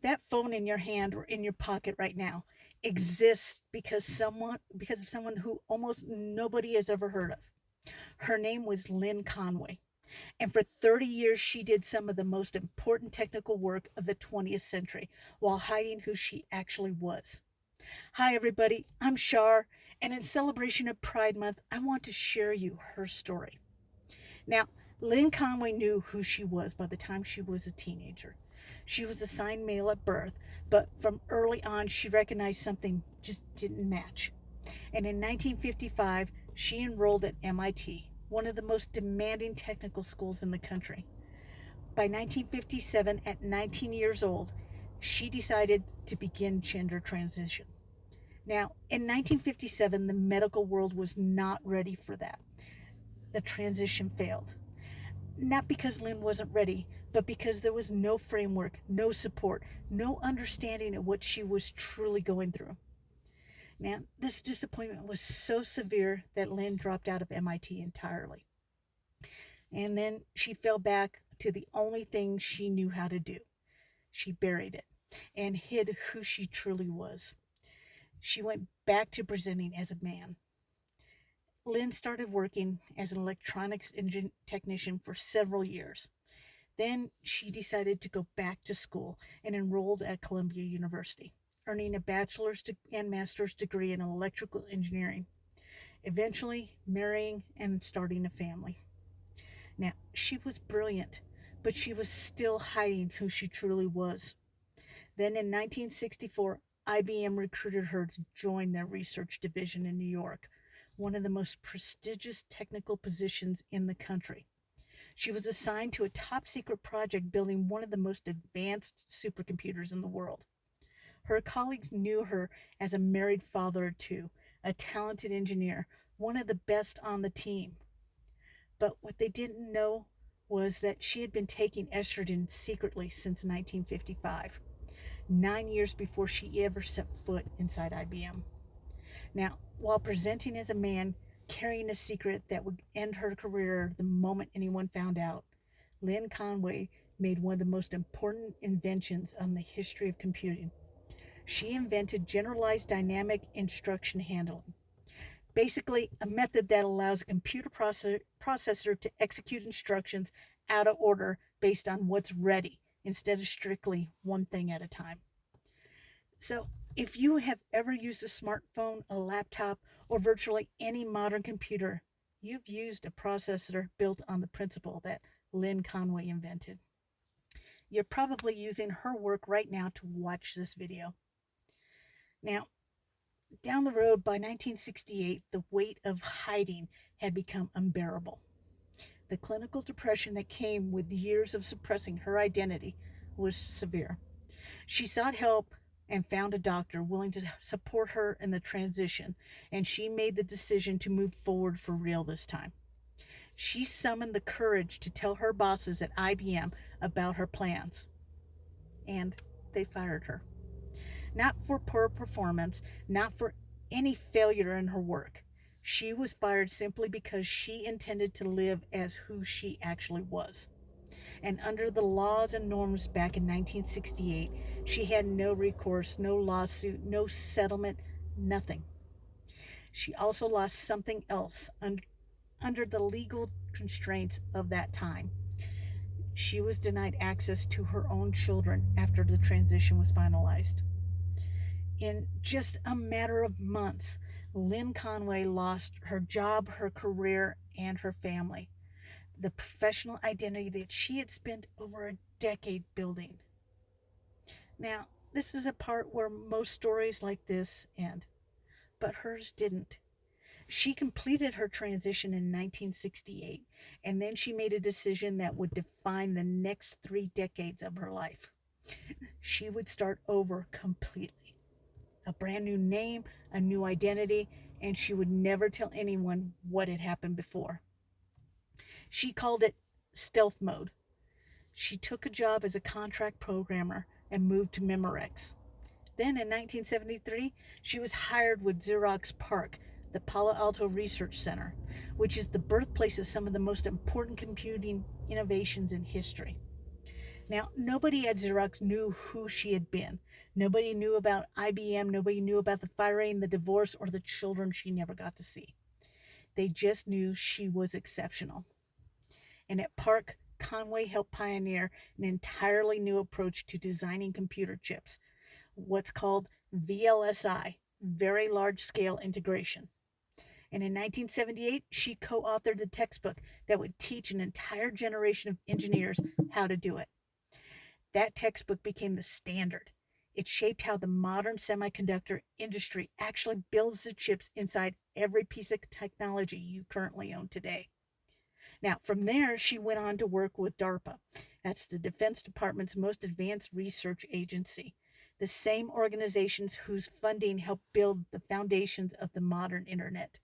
That phone in your hand or in your pocket right now exists because of someone who almost nobody has ever heard of. Her name was Lynn Conway. And for 30 years, she did some of the most important technical work of the 20th century while hiding who she actually was. Hi, everybody. I'm Shar, and in celebration of Pride Month, I want to share you her story. Now, Lynn Conway knew who she was by the time she was a teenager. She was assigned male at birth, but from early on, she recognized something just didn't match. And in 1955, she enrolled at MIT, one of the most demanding technical schools in the country. By 1957, at 19 years old, she decided to begin gender transition. Now, in 1957, the medical world was not ready for that. The transition failed. Not because Lynn wasn't ready, but because there was no framework, no support, no understanding of what she was truly going through. Now, this disappointment was so severe that Lynn dropped out of MIT entirely. And then she fell back to the only thing she knew how to do. She buried it and hid who she truly was. She went back to presenting as a man. Lynn started working as an electronics engine technician for several years. Then she decided to go back to school and enrolled at Columbia University, earning a bachelor's and master's degree in electrical engineering, eventually marrying and starting a family. Now, she was brilliant, but she was still hiding who she truly was. Then in 1964, IBM recruited her to join their research division in New York, one of the most prestigious technical positions in the country. She was assigned to a top secret project building one of the most advanced supercomputers in the world. Her colleagues knew her as a married father of two, a talented engineer, one of the best on the team. But what they didn't know was that she had been taking estrogen secretly since 1955, 9 years before she ever set foot inside IBM. Now, while presenting as a man, carrying a secret that would end her career the moment anyone found out, Lynn Conway made one of the most important inventions on the history of computing. She invented generalized dynamic instruction handling. Basically, a method that allows a computer processor to execute instructions out of order based on what's ready instead of strictly one thing at a time. So, if you have ever used a smartphone, a laptop, or virtually any modern computer, you've used a processor built on the principle that Lynn Conway invented. You're probably using her work right now to watch this video. Now, down the road by 1968, the weight of hiding had become unbearable. The clinical depression that came with years of suppressing her identity was severe. She sought help and found a doctor willing to support her in the transition, and she made the decision to move forward for real this time. She summoned the courage to tell her bosses at IBM about her plans, and they fired her. Not for poor performance, not for any failure in her work. She was fired simply because she intended to live as who she actually was. And under the laws and norms back in 1968, she had no recourse, no lawsuit, no settlement, nothing. She also lost something else under the legal constraints of that time. She was denied access to her own children after the transition was finalized. In just a matter of months, Lynn Conway lost her job, her career, and her family, the professional identity that she had spent over a decade building. Now, this is a part where most stories like this end, but hers didn't. She completed her transition in 1968, and then she made a decision that would define the next 3 decades of her life. She would start over completely. A brand new name, a new identity, and she would never tell anyone what had happened before. She called it stealth mode. She took a job as a contract programmer and moved to Memorex. Then in 1973, she was hired with Xerox PARC, the Palo Alto Research Center, which is the birthplace of some of the most important computing innovations in history. Now, nobody at Xerox knew who she had been. Nobody knew about IBM. Nobody knew about the firing, the divorce, or the children she never got to see. They just knew she was exceptional. And at Park, Conway helped pioneer an entirely new approach to designing computer chips, what's called VLSI, Very Large Scale Integration. And in 1978, she co authored the textbook that would teach an entire generation of engineers how to do it. That textbook became the standard. It shaped how the modern semiconductor industry actually builds the chips inside every piece of technology you currently own today. Now, from there, she went on to work with DARPA. That's the Defense Department's most advanced research agency, the same organizations whose funding helped build the foundations of the modern internet.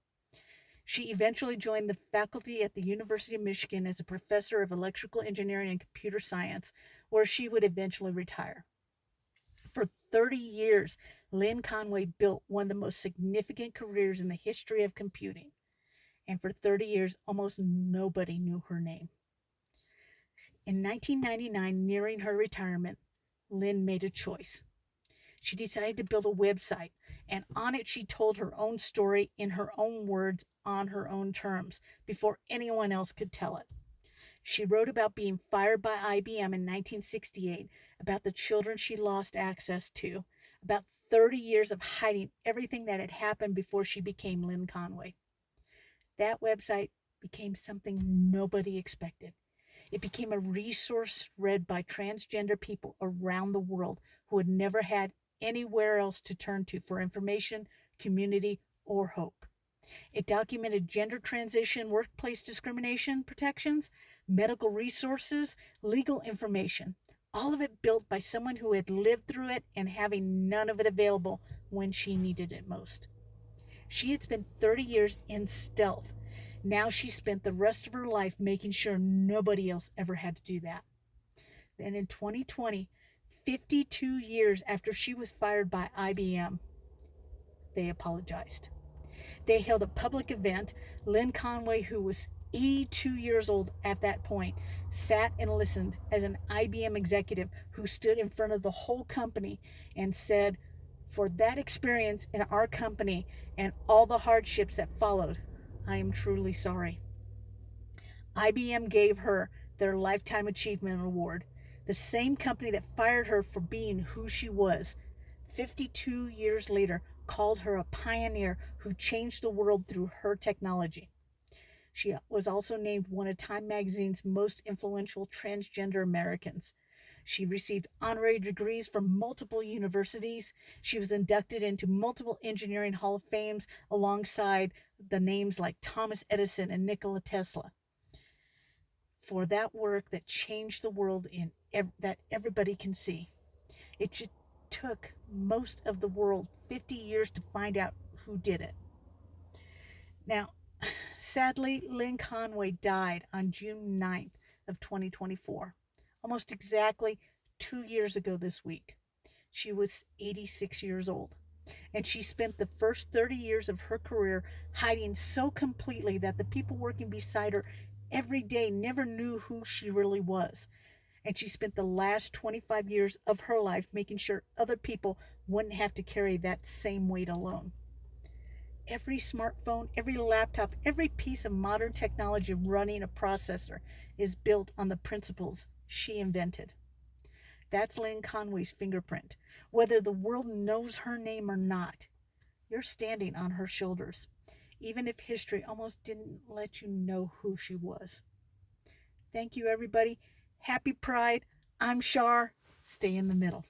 She eventually joined the faculty at the University of Michigan as a professor of electrical engineering and computer science, where she would eventually retire. For 30 years, Lynn Conway built one of the most significant careers in the history of computing. And for 30 years, almost nobody knew her name. In 1999, nearing her retirement, Lynn made a choice. She decided to build a website, and on it she told her own story in her own words on her own terms before anyone else could tell it. She wrote about being fired by IBM in 1968, about the children she lost access to, about 30 years of hiding everything that had happened before she became Lynn Conway. That website became something nobody expected. It became a resource read by transgender people around the world who had never had anywhere else to turn to for information, community, or hope. It documented gender transition, workplace discrimination protections, medical resources, legal information, all of it built by someone who had lived through it and having none of it available when she needed it most. She had spent 30 years in stealth. Now she spent the rest of her life making sure nobody else ever had to do that. Then in 2020, 52 years after she was fired by IBM, they apologized. They held a public event. Lynn Conway, who was 82 years old at that point, sat and listened as an IBM executive who stood in front of the whole company and said, "For that experience in our company and all the hardships that followed, I am truly sorry." IBM gave her their Lifetime Achievement Award, the same company that fired her for being who she was. 52 years later, called her a pioneer who changed the world through her technology. She was also named one of Time magazine's most influential transgender Americans. She received honorary degrees from multiple universities. She was inducted into multiple engineering Hall of Fames alongside the names like Thomas Edison and Nikola Tesla, for that work that changed the world that everybody can see. It took most of the world 50 years to find out who did it. Now, sadly, Lynn Conway died on June 9th of 2024, almost exactly 2 years ago this week. She was 86 years old, and she spent the first 30 years of her career hiding so completely that the people working beside her every day never knew who she really was. And she spent the last 25 years of her life making sure other people wouldn't have to carry that same weight alone. Every smartphone, every laptop, every piece of modern technology running a processor is built on the principles she invented. That's Lynn Conway's fingerprint. Whether the world knows her name or not, you're standing on her shoulders, even if history almost didn't let you know who she was. Thank you, everybody. Happy Pride. I'm Shar. Stay in the middle.